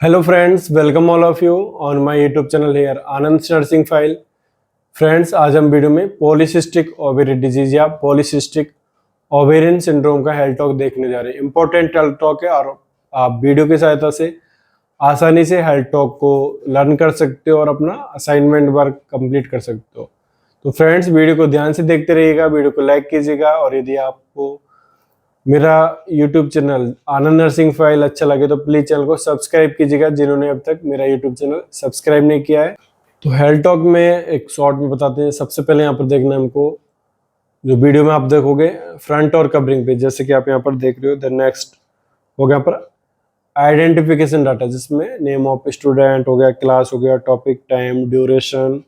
Hello friends, welcome all of you on my YouTube channel here Anand nursing file. Friends, आज हम video में polycystic ovary disease या polycystic ovarian syndrome का health talk देखने जा रहे हैं। इंपॉर्टेंट हेल्थ टॉक है और आप वीडियो की सहायता से आसानी से हेल्थ टॉक को लर्न कर सकते हो और अपना असाइनमेंट वर्क कंप्लीट कर सकते हो। तो फ्रेंड्स, वीडियो को ध्यान से देखते रहिएगा, वीडियो को लाइक कीजिएगा और यदि आपको मेरा YouTube channel Anand nursing file अच्छा लगे तो प्लीज चैनल को सब्सक्राइब कीजिएगा जिन्होंने अब तक मेरा YouTube चैनल सब्सक्राइब नहीं किया है। तो हेल्थ टॉक में एक शॉर्ट में बताते हैं। सबसे पहले यहाँ पर देखना है हमको, जो वीडियो में आप देखोगे फ्रंट और कवरिंग पे, जैसे कि आप यहाँ पर देख रहे हो। द नेक्स्ट हो गया पर आइडेंटिफिकेशन डाटा, जिसमें नेम ऑफ स्टूडेंट हो गया, क्लास हो गया, topic, time, duration,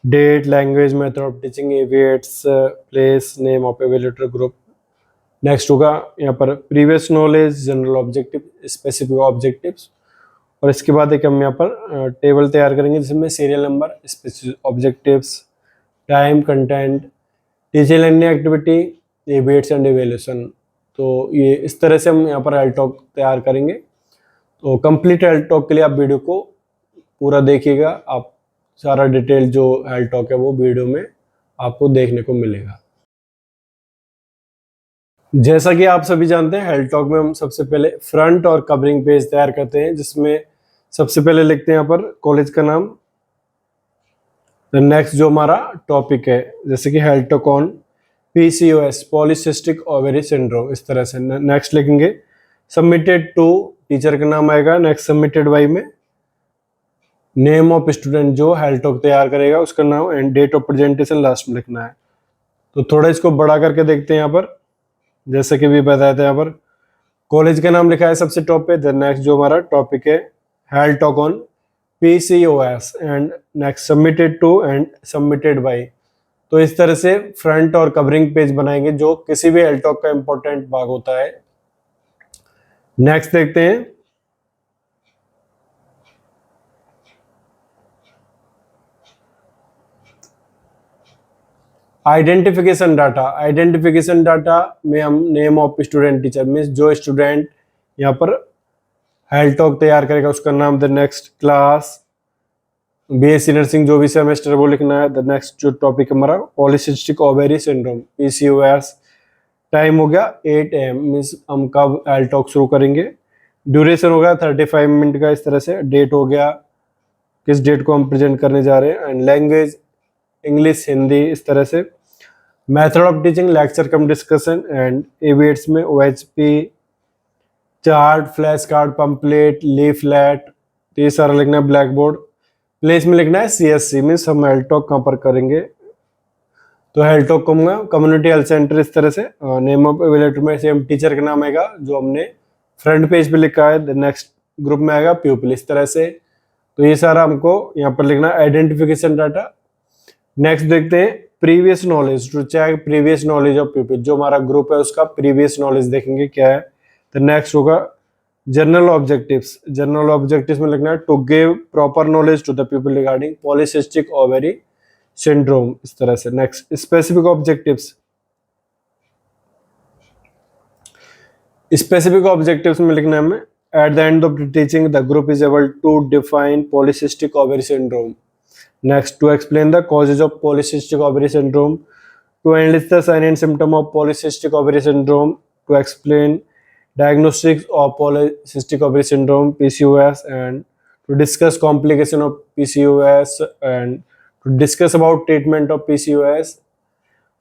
date, language, method of teaching, AV aids, place, name of evaluator group. Next होगा यहाँ पर previous knowledge, general objective, specific objectives. और इसके बाद एक हम यहाँ पर टेबल तैयार करेंगे जिसमें serial number, specific objectives, time, content, teaching learning activity, weights and evaluation. तो ये इस तरह से हम यहाँ पर हेल्थ टॉक तैयार करेंगे। तो कंप्लीट हेल्थ टॉक के लिए आप वीडियो को पूरा देखिएगा। आप सारा डिटेल जो हेल्थ टॉक है वो वीडियो में आपको देखने को मिलेगा। जैसा कि आप सभी जानते हैं, हेल्थ टॉक में हम सबसे पहले फ्रंट और कवरिंग पेज तैयार करते हैं, जिसमें सबसे पहले लिखते हैं यहाँ पर कॉलेज का नाम। नेक्स्ट जो हमारा टॉपिक है, जैसे कि health talk on PCOS, polycystic ovary syndrome, इस तरह से। नेक्स्ट लिखेंगे सबमिटेड टू, टीचर का नाम आएगा। नेक्स्ट सबमिटेड बाई में नेम ऑफ स्टूडेंट जो हेल्थ टॉक तैयार करेगा उसका नाम, and date of presentation last में लिखना है। तो थोड़ा इसको बड़ा करके देखते हैं यहाँ पर। जैसे कि भी बताया था, यहाँ पर कॉलेज का नाम लिखा है सबसे टॉप पे। देन नेक्स्ट जो हमारा टॉपिक है health talk on PCOS, and next submitted to and submitted by. तो इस तरह से फ्रंट और कवरिंग पेज बनाएंगे जो किसी भी हेल्थ टॉक का इंपॉर्टेंट भाग होता है। नेक्स्ट देखते हैं आइडेंटिफिकेशन डाटा। आइडेंटिफिकेशन डाटा में हम name of student, teacher means जो स्टूडेंट यहाँ पर हेल्थ टॉक तैयार करेगा उसका नाम। The next class, BSc nursing जो भी सेमेस्टर वो लिखना है। द नेक्स्ट जो टॉपिक हमारा polycystic ovary syndrome PCOS, time हो गया 8 AM, मीन्स हम कब हेल्थ टॉक शुरू करेंगे। ड्यूरेशन हो गया 35 मिनट का, इस तरह से। डेट हो गया किस डेट को हम प्रेजेंट करने जा रहे हैं, एंड लैंग्वेज इंग्लिश, हिंदी, इस तरह से। Method of teaching lecture cum discussion, and एविएट्स में OHP, chart, flash card, pamphlet, leaflet, तो ये सारा लिखना है। ब्लैक बोर्ड, प्लेस में लिखना है CSC, मीन्स हम हेल्थ टॉक कहाँ पर करेंगे। तो हेल्थ टॉक कहूँगा कम्युनिटी हेल्थ सेंटर, इस तरह से। नेम ऑफ एवेल्यूएटर में सेम टीचर का नाम आएगा जो हमने फ्रंट पेज पे लिखा है। नेक्स्ट ग्रुप में आएगा प्यूपिल, इस तरह से। तो ये सारा हमको यहाँ पर लिखना है आइडेंटिफिकेशन डाटा। नेक्स्ट देखते हैं previous knowledge, to check previous knowledge of people. जो हमारा ग्रुप है उसका प्रीवियस नॉलेज देखेंगे क्या है। तो नेक्स्ट होगा जनरल ऑब्जेक्टिव्स। जनरल ऑब्जेक्टिव्स में लिखना है to give proper knowledge to the people regarding polycystic ovary syndrome, इस तरह से। Next specific objectives. Specific objectives में लिखना है हमें at the end of the teaching the group is able to define polycystic ovary syndrome. Next, to explain the causes of polycystic ovary syndrome, to enlist the sign and symptom of polycystic ovary syndrome, to explain diagnostics of polycystic ovary syndrome PCOS, and to discuss complication of PCOS, and to discuss about treatment of PCOS,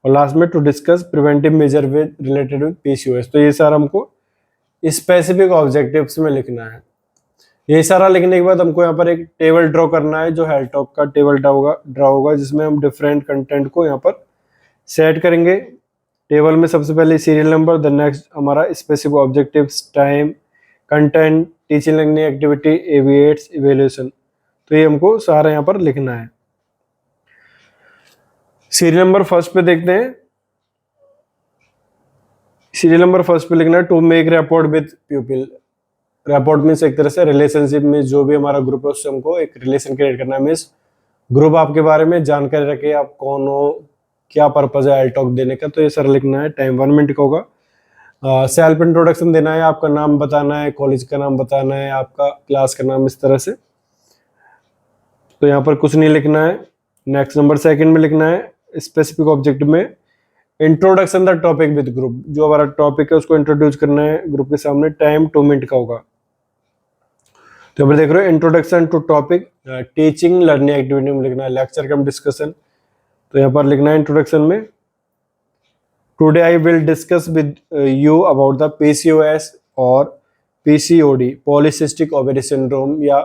और last में to discuss preventive measure with related with PCOS। तो ये सारा हमको specific objectives में लिखना है। ये सारा लिखने के बाद हमको यहाँ पर एक टेबल ड्रॉ करना है जो हेल्थ टॉक का टेबल ड्रॉ होगा जिसमें हम डिफरेंट कंटेंट को यहाँ पर सेट करेंगे। टेबल में सबसे पहले सीरियल नंबर, द नेक्स्ट हमारा specific objectives, time, content, teaching learning activity, AV aids, evaluation. तो ये हमको सारा यहाँ पर लिखना है। सीरियल नंबर फर्स्ट पे देखते हैं। सीरियल नंबर फर्स्ट पे लिखना है to make rapport with people. Rapport means एक तरह से रिलेशनशिप में, जो भी हमारा ग्रुप है उससे हमको एक रिलेशन क्रिएट करना है। मीन्स ग्रुप आपके बारे में जानकारी रखे, आप कौन हो, क्या पर्पज है हेल्थ टॉक देने का। तो ये सारा लिखना है। टाइम 1 मिनट का होगा। सेल्फ इंट्रोडक्शन देना है, आपका नाम बताना है, कॉलेज का नाम बताना है, आपका क्लास का नाम, इस तरह से। तो यहाँ पर कुछ नहीं लिखना है। नेक्स्ट नंबर सेकंड में लिखना है स्पेसिफिक ऑब्जेक्ट में introduction the topic with group. जो हमारा टॉपिक है उसको इंट्रोड्यूस करना है ग्रुप के सामने। टाइम 2 मिनट का होगा। तो यहाँ पर देख रहे हो introduction to topic teaching learning activity में लिखना है लेक्चर कम डिस्कशन। तो यहाँ पर लिखना है इंट्रोडक्शन में today I will discuss with you about the PCOS और पीसीओडी पॉलीसिस्टिक ओवेरी सिंड्रोम या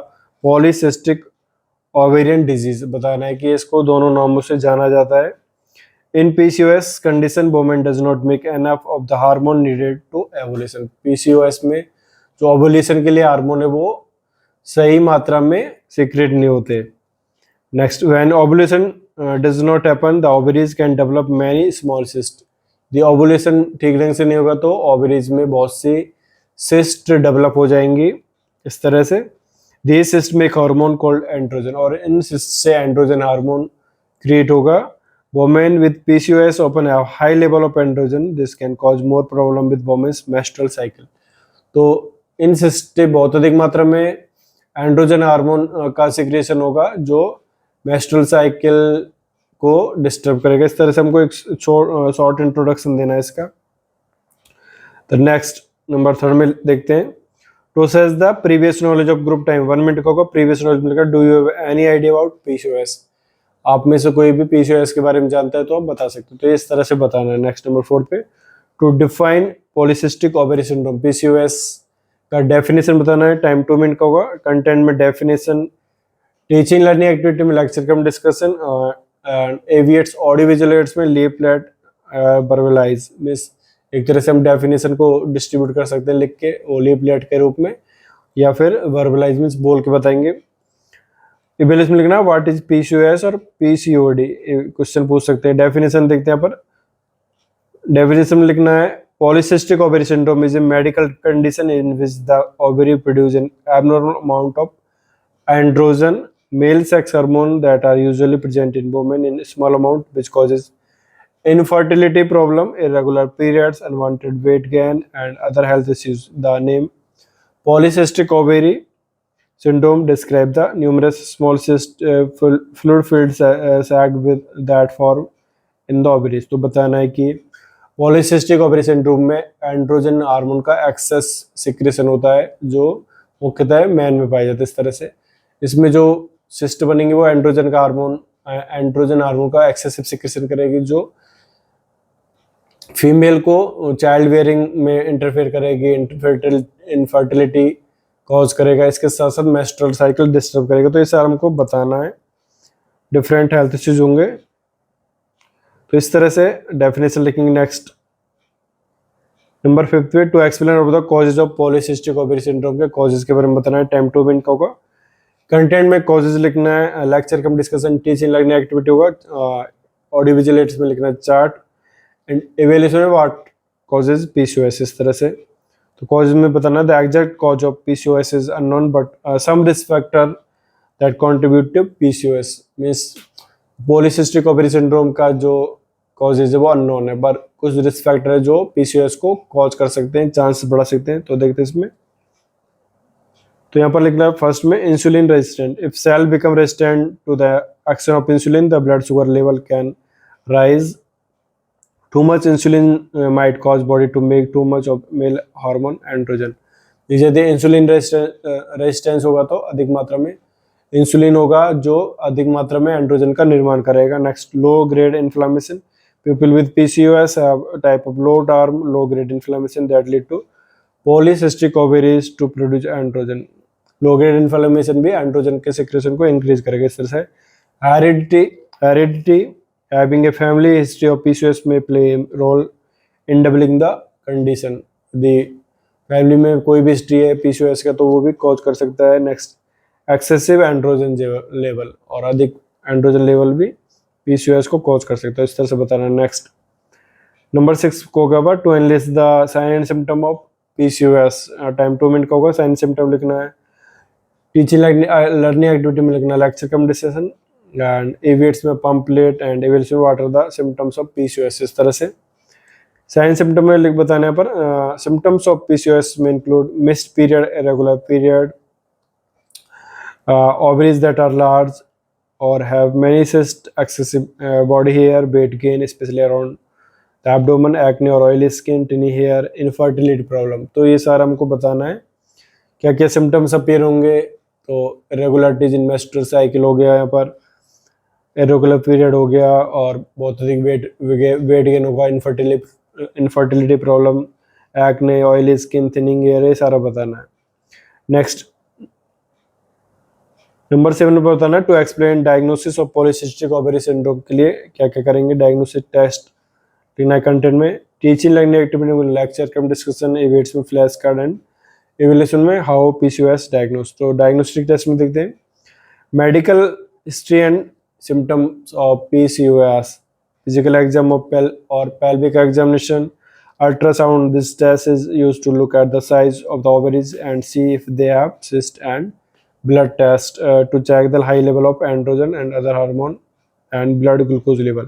पॉलीसिस्टिक ओवेरियन डिजीज। बताना है कि इसको दोनों नामों से जाना जाता है। In PCOS condition women does not make enough of the hormone needed to ovulation. PCOS में जो ओवुलेशन के लिए हार्मोन है वो सही मात्रा में सीक्रेट नहीं होते। Next, when ovulation does not happen the ovaries can develop many small cyst. The ovulation ठीक ढंग से नहीं होगा तो ओवरीज में बहुत सी सिस्ट डेवलप हो जाएंगी इस तरह से। This cyst make hormone called androgen, और इन सिस्ट से एंड्रोजन हार्मोन क्रिएट होगा। Women with PCOS often have high level of androgen. This can cause more problem with women's menstrual cycle. तो इन सिस्ट से बहुत अधिक मात्रा में एंड्रोजन हार्मोन का सिक्रेशन होगा जो मेंस्ट्रुअल साइकिल को डिस्टर्ब करेगा। इस तरह से हमको एक शॉर्ट इंट्रोडक्शन देना है इसका। तो नेक्स्ट नंबर 3 में देखते हैं process the previous knowledge of group time. 1 minute का होगा। प्रीवियस नॉलेज मिलेगा do you have any idea about PCOS. आप में से कोई भी पीसीओएस के बारे में जानता है तो आप बता सकते हो। तो इस तरह से बताना है। नेक्स्ट नंबर 4 पे to define polycystic ovary syndrome. PCOS का डेफिनेशन बताना है। टाइम 2 मिनट का होगा। कंटेंट में डेफिनेशन, टीचिंग लर्निंग एक्टिविटी में lecture cum discussion, A V aids audio visual aids में लीफलेट वर्बलाइज। मींस एक तरह से हम डेफिनेशन को डिस्ट्रीब्यूट कर सकते हैं लिख के वो लीफलेट के रूप में, या फिर वर्बलाइज मींस बोल के बताएंगे। इवेल्यूएशन में लिखना व्हाट इज पीसीओएस और पीसीओडी, क्वेश्चन पूछ सकते हैं। डेफिनेशन देखते हैं यहाँ पर। डेफिनेशन में लिखना है polycystic ovary syndrome is a medical condition in which the ovary produce an abnormal amount of androgen male sex hormone that are usually present in women in small amount, which causes infertility problem, irregular periods, unwanted weight gain, and other health issues. The name polycystic ovary syndrome describes the numerous small fluid-filled sac with that form in the ovaries. तो बताना है कि polycystic ovary syndrome में androgen hormone का access secretion होता है जो मुख्यतः मैन में पाया जाता है। इस तरह से इसमें जो सिस्ट बनेंगे वो एंड्रोजन हार्मोन का एक्सेसिव सिक्रेशन करेगी जो फीमेल को चाइल्ड बेयरिंग में इंटरफेयर करेगी, इनफर्टिलिटी कॉज करेगा, इसके साथ साथ मेंस्ट्रुअल साइकिल डिस्टर्ब करेगा। तो ये सारा हमको बताना है। डिफरेंट हेल्थ इश्यूज होंगे तो इस तरह से डेफिनेशन लिखेंगे। नेक्स्ट नंबर 5 पे to explain about the causes of polycystic ovary syndrome के कॉजेज के बारे में बताना है। टाइम 2 मिनट का होगा। कंटेंट में कॉजेज लिखना है। Lecture cum discussion, teaching learning activity होगा। ऑडियो विजुअल एड्स में लिखना है चार्ट एंड इवैल्यूएशन में व्हाट कॉजेज पीसीओएस। इस तरह से तो कॉजेज में बताना the exact cause of PCOS is unknown but some risk factor that contribute to PCOS. Means polycystic ovary syndrome का जो कॉजेज है वो अननोन है, पर कुछ रिस्क फैक्टर है जो पीसीओएस को कॉज कर सकते हैं, चांस बढ़ा सकते हैं। तो देखते हैं इसमें। तो यहाँ पर लिखना है फर्स्ट में insulin resistant. If cell become resistant to the action of insulin the blood sugar level can rise. Too much insulin might cause body to make too much of male hormone androgen. यदि insulin resistance होगा तो अधिक मात्रा में insulin होगा जो अधिक मात्रा में एंड्रोजन का निर्माण करेगा। Next low grade inflammation. People with PCOS have type of low term low grade inflammation that lead to polycystic ovaries to produce androgen. Low grade inflammation भी एंड्रोजन के सिक्रेशन को इंक्रीज करेगा। इस तरह से heredity having a family history of PCOS में play role in doubling the condition. यदि family में कोई भी हिस्ट्री है पीसीओएस का तो वो भी कॉज कर सकता है। नेक्स्ट एक्सेसिव एंड्रोजन लेवल, और अधिक एंड्रोजन लेवल भी पीसीओएस को कॉज कर सकता है। इस तरह से बताना है। नेक्स्ट नंबर 6 को होगा to analyse the sign and symptom of PCOS. Time 2 minute का होगा। साइन सिम्टम लिखना है। टीचिंग लर्निंग एक्टिविटी में लिखना लेक्चर कम डिस्कशन एंड एविएट्स में पंपलेट एंड एविएट्स में what are the symptoms of PCOS. इस तरह से साइन सिम्टम में लिख बताने पर सिम्टम्स ऑफ पीसीओएस में include missed period, irregular period, ovaries that are large or have many cysts, excessive body hair, weight gain, especially around the abdomen, acne or oily skin, tiny hair, infertility problem। तो ये सारा हमको बताना है क्या क्या symptoms appear होंगे। तो इरेगुलरिटीज इन मेंस्ट्रुअल साइकिल हो गया, यहाँ पर इरेगुलर पीरियड हो गया, और बहुत अधिक वेट गेन होगा, infertility problem, acne, oily skin, thinning hair, ये सारा बताना है। नेक्स्ट नंबर 7 पर बताना to explain diagnosis of polycystic ovary syndrome के लिए क्या क्या करेंगे। डायग्नोसिस टेस्ट लिखना है कंटेंट में, टीचिंग लर्निंग एक्टिविटी में लेक्चर कम डिस्कशन, इवेंट्स में फ्लैश कार्ड एंड इवैल्यूएशन में हाउ पीसीओएस डायग्नोस। तो डायग्नोस्टिक टेस्ट में देखते हैं medical history and symptoms of PCOS, physical exam of और pelvic examination, ultrasound। This test is used to look at the size of the ovaries and see if they have cyst, and blood test to check the high level of androgen and other hormone and blood glucose level।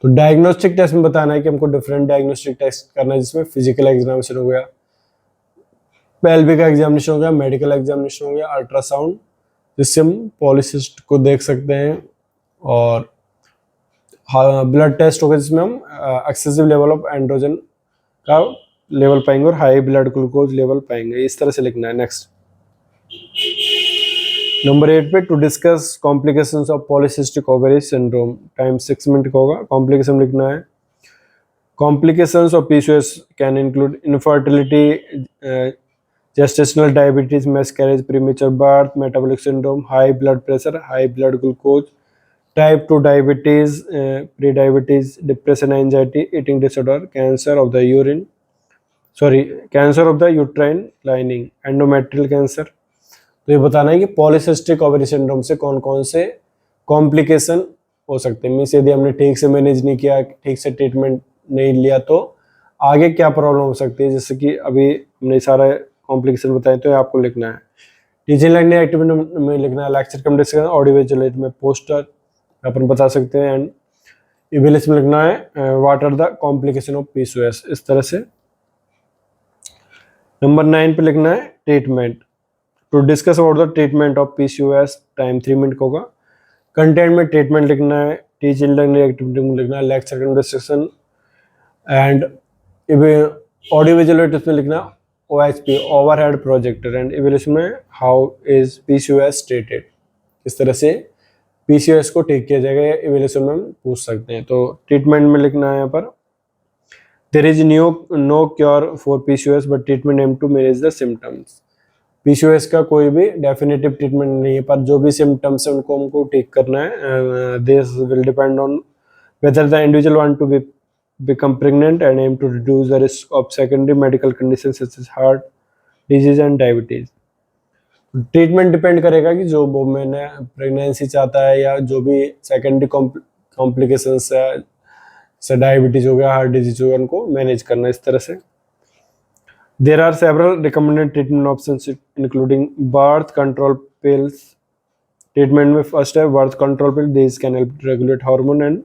तो diagnostic test में बताना है कि हमको different diagnostic test करना है, जिसमें physical examination हो गया, पेल्विक एग्जामिनेशन हो गया, मेडिकल एग्जामिनेशन हो गया, अल्ट्रासाउंड जिससे हम पॉलीसिस्ट को देख सकते हैं, और ब्लड टेस्ट होगा जिसमें हम एक्सेसिव लेवल ऑफ एंड्रोजन का लेवल पाएंगे और हाई ब्लड ग्लूकोज लेवल पाएंगे। इस तरह से लिखना है। नेक्स्ट नंबर 8 पे to discuss complications of polycystic ovary syndrome, time 6 minute का होगा। कॉम्प्लिकेशन लिखना है, complications of PCOS can include infertility, gestational diabetes, miscarriage, premature birth, metabolic syndrome, high blood pressure, high blood glucose, type 2 diabetes, pre-diabetes, depression, anxiety, eating disorder, cancer of the uterine lining, endometrial cancer। तो ये बताना है कि polycystic ovary syndrome से कौन कौन से complication हो सकते हैं। मीन्स यदि हमने ठीक से मैनेज नहीं किया, ठीक से ट्रीटमेंट नहीं लिया, तो आगे क्या प्रॉब्लम हो सकती है। जैसे कि अभी हमने सारा कॉम्प्लिकेशन बताए, तो आपको लिखना है। टीचिंग लर्निंग एक्टिविटी में लिखना है lecture cum discussion, audio visual में पोस्टर अपन बता सकते हैं, एंड इवैल्यूएशन में लिखना है what are the complication of PCOS. इस तरह से नंबर 9 पे लिखना है treatment, to discuss about the treatment of PCOS, time 3 minute होगा। कंटेंट में ट्रीटमेंट लिखना है, टीचिंग लर्निंग एक्टिविटी में लिखना है lecture cum discussion, and audio visual में लिखना OHP, overhead projector, and evaluation में हाउ इज पीसीओएस ट्रीटेड। इस तरह से पीसीओएस को ठीक किया जाएगा, इवैल्यूएशन में हम पूछ सकते हैं। तो ट्रीटमेंट में लिखना है यहाँ पर there is no cure for PCOS but treatment aim to manage the symptoms. PCOS का कोई भी डेफिनेटिव ट्रीटमेंट नहीं है, पर जो भी सिम्टम्स है उनको हमको ठीक करना है। This will depend on whether the individual want to become pregnant and aim to reduce the risk of secondary medical conditions such as heart disease and diabetes। Treatment depend करेगा कि जो वुमेन है प्रेगनेंसी चाहता है या जो भी secondary complications है, जैसे डायबिटीज हो गया, हार्ट डिजीज हो गया, उनको मैनेज करना इस तरह से। There are several recommended treatment options including birth control pills. Treatment में फर्स्ट है birth control pill, this can help regulate hormone and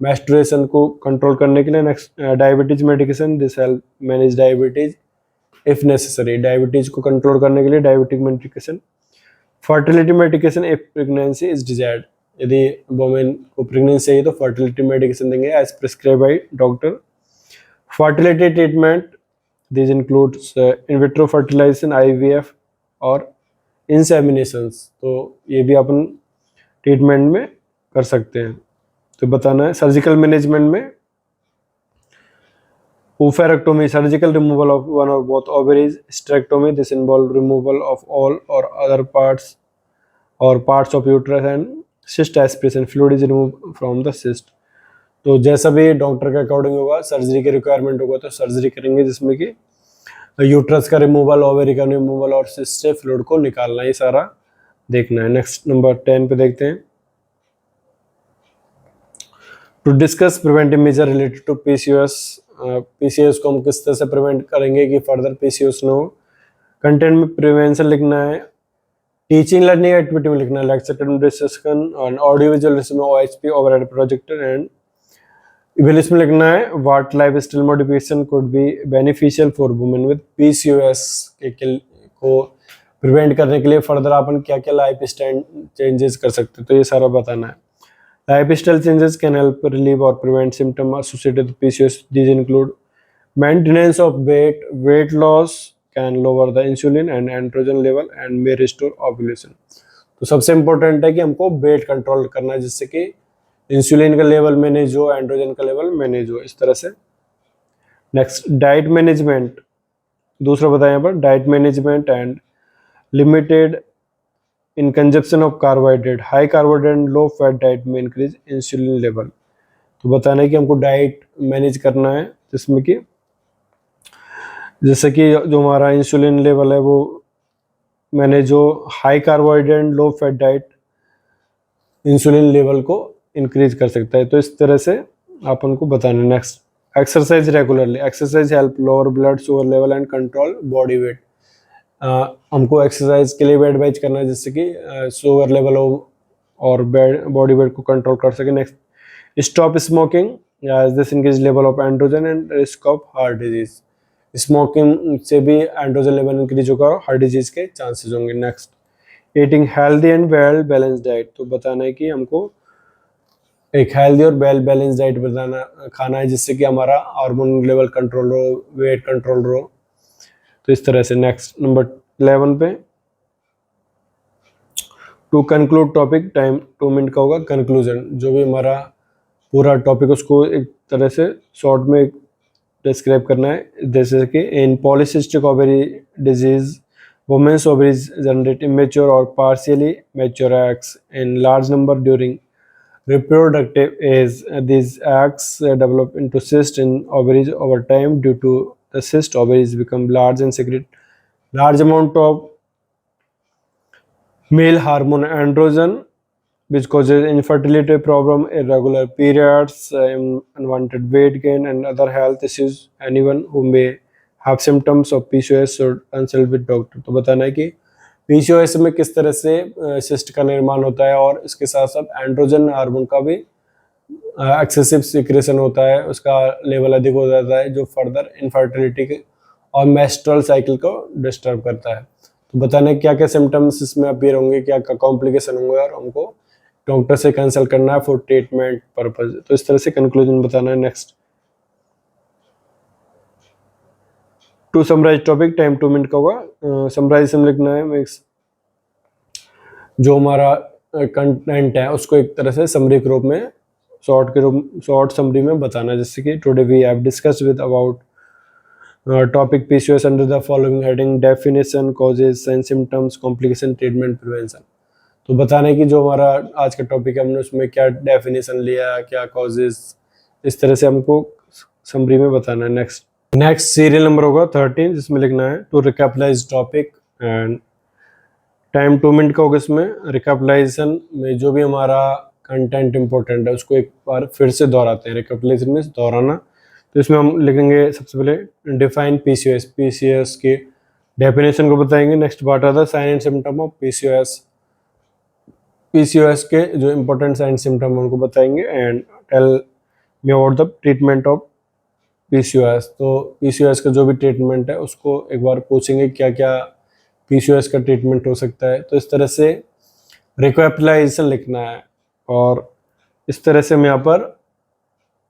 menstruation को कंट्रोल करने के लिए। Next diabetes medication, this help manage diabetes if necessary, diabetes को control करने के लिए diabetic medication. Fertility medication if pregnancy is desired, यदि वुमेन को प्रेगनेंसी चाहिए तो फर्टिलिटी मेडिकेशन देंगे as prescribe by doctor. Fertility treatment, this includes in vitro fertilization, IVF और इंसेमिनेशंस। तो ये भी अपन ट्रीटमेंट में कर सकते हैं। तो बताना है सर्जिकल मैनेजमेंट में oophorectomy, surgical removal of one or both ovaries. Hysterectomy, this involve removal of all or other parts of uterus, and cyst aspiration, fluid is remove from the cyst. तो जैसा भी डॉक्टर के according होगा, surgery के requirement होगा तो surgery करेंगे, जिसमें कि यूट्रस का रिमूवल, ओवरी का रिमूवल और सिस्ट से फ्लूइड को निकालना, ये सारा देखना है। नेक्स्ट नंबर 10 पे देखते हैं to discuss preventive measure related to PCOS. PCOS को हम किस तरह से प्रिवेंट करेंगे कि फर्दर पीसीओएस न हो। कंटेंट में प्रिवेंशन लिखना है, टीचिंग लर्निंग एक्टिविटी में लिखना है लेक्चर डिस्कशन, और ऑडियो विजुअल में OHP, overhead projector, and eval इसमें लिखना है what life style modification could be beneficial for women with PCOS को प्रिवेंट करने के लिए फर्दर अपन क्या क्या लाइफ स्टाइल चेंजेस कर सकते हैं, तो ये सारा बताना है। Life style changes can help relieve or prevent symptom associated with PCOS. These include maintenance of weight loss can lower the insulin and androgen level and may restore ovulation। तो सबसे इम्पोर्टेंट है कि हमको वेट कंट्रोल करना है जिससे कि insulin का लेवल मैनेज हो, एंड्रोजन का लेवल मैनेज हो, इस तरह से। नेक्स्ट डाइट मैनेजमेंट, दूसरा बताया यहाँ पर diet management and limited in consumption of carbohydrate. High carbohydrate and low fat diet में इंक्रीज इंसुलिन लेवल। तो बताना है कि हमको डाइट मैनेज करना है जिसमें कि जैसे कि जो हमारा इंसुलिन लेवल है वो मैनेज हो, high carbohydrate and low fat diet insulin level को इंक्रीज कर सकता है, तो इस तरह से अपन को बताना है। Next exercise regularly, exercise help lower blood sugar level and control body weight. हमको एक्सरसाइज के लिए भी एडवाइज करना है जिससे कि शुगर लेवल हो और बॉडी वेट को कंट्रोल कर सके। Next stop smoking as this increase level of androgen and risk of heart disease. Smoking से भी एंड्रोजन लेवल इंक्रीज होगा और हार्ट डिजीज के चांसेस होंगे। Next eating healthy and well balance diet, तो बताना है कि हमको एक हेल्दी और वेल बैलेंस डाइट बताना खाना है जिससे कि हमारा हार्मोन लेवल कंट्रोल हो, वेट कंट्रोल हो, तो इस तरह से। नेक्स्ट नंबर 11 पे to conclude topic, time 2 minute का होगा। कंक्लूजन, जो भी हमारा पूरा टॉपिक उसको एक तरह से शॉर्ट में डिस्क्राइब करना है। जैसे कि in polycystic ovary disease women's ovaries generate immature or partially mature eggs in large number during reproductive age. These eggs develop into cysts in ovaries over time. Due to the cyst, ovaries become large and secrete large amount of male hormone androgen, which causes infertility problem, irregular periods, unwanted weight gain, and other health issues. Anyone who may have symptoms of PCOS should consult with doctor। तो बताना है कि PCOS में किस तरह से cyst का निर्माण होता है और इसके साथ साथ एंड्रोजन हार्मोन का भी एक्सेसिव सिक्रेशन होता है, उसका लेवल अधिक हो जाता है जो फर्दर इनफर्टिलिटी और मेस्ट्रुअल साइकिल को डिस्टर्ब करता है। तो बताने क्या क्या सिम्टम्स इसमें अपीयर होंगे, क्या क्या कॉम्प्लिकेशन होंगे और हमको डॉक्टर से कंसल्ट करना है फॉर ट्रीटमेंट पर्पज। तो इस तरह से कंक्लूजन बताना है। Next to summarize topic, time 2 minute का होगा। समराइज में लिखना है जो हमारा कंटेंट है उसको एक तरह से समरी के रूप में शॉर्ट समरी में बताना है। जैसे कि today we have discussed with about topic PCOS under the following heading definition, causes and symptoms, complication, treatment, prevention. तो बताने की जो हमारा आज का टॉपिक है हमने उसमें क्या डेफिनेशन लिया, क्या कॉजेज, इस तरह से हमको समरी में बताना है। नेक्स्ट सीरियल नंबर होगा 13 जिसमें लिखना है to recapitulate topic and time 2 minute का होगा। इसमें रिकैपिटलाइजेशन में जो भी हमारा कंटेंट इंपॉर्टेंट है उसको एक बार फिर से दोहराते हैं। रिकैपिटलाइजेशन में दोहराना, तो इसमें हम लिखेंगे सबसे पहले डिफाइन पीसीओएस, पीसीओएस की डेफिनेशन को बताएंगे। Next what are the sign and symptom of PCOS, PCOS के जो इंपॉर्टेंट साइन सिम्टम उनको बताएंगे। And tell me about the treatment of PCOS, तो पीसीओएस का जो भी ट्रीटमेंट है उसको एक बार पूछेंगे क्या क्या पीसीओएस का ट्रीटमेंट हो सकता है। तो इस तरह से रिकैपिटलाइजेशन लिखना है और इस तरह से हम यहाँ पर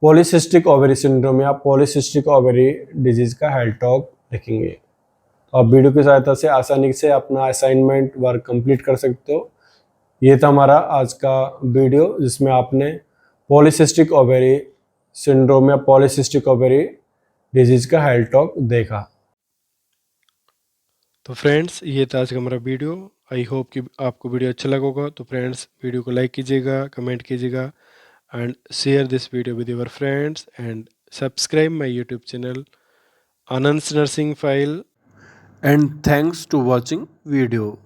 पॉलीसिस्टिक ओवरी सिंड्रोम या पॉलीसिस्टिक ओवरी डिजीज का हेल्थ टॉक लिखेंगे। तो आप वीडियो की सहायता से आसानी से अपना असाइनमेंट वर्क कंप्लीट कर सकते हो। ये था हमारा आज का वीडियो जिसमें आपने पॉलीसिस्टिक ओवरी सिंड्रोम या पॉलीसिस्टिक ओवरी डिजीज का हेल्थ टॉक देखा। तो फ्रेंड्स ये था आज का हमारा वीडियो। आई होप कि आपको वीडियो अच्छा लगा होगा। तो फ्रेंड्स वीडियो को लाइक कीजिएगा, कमेंट कीजिएगा and share this video with your friends and subscribe my YouTube channel Anand nursing file. And thanks to watching video.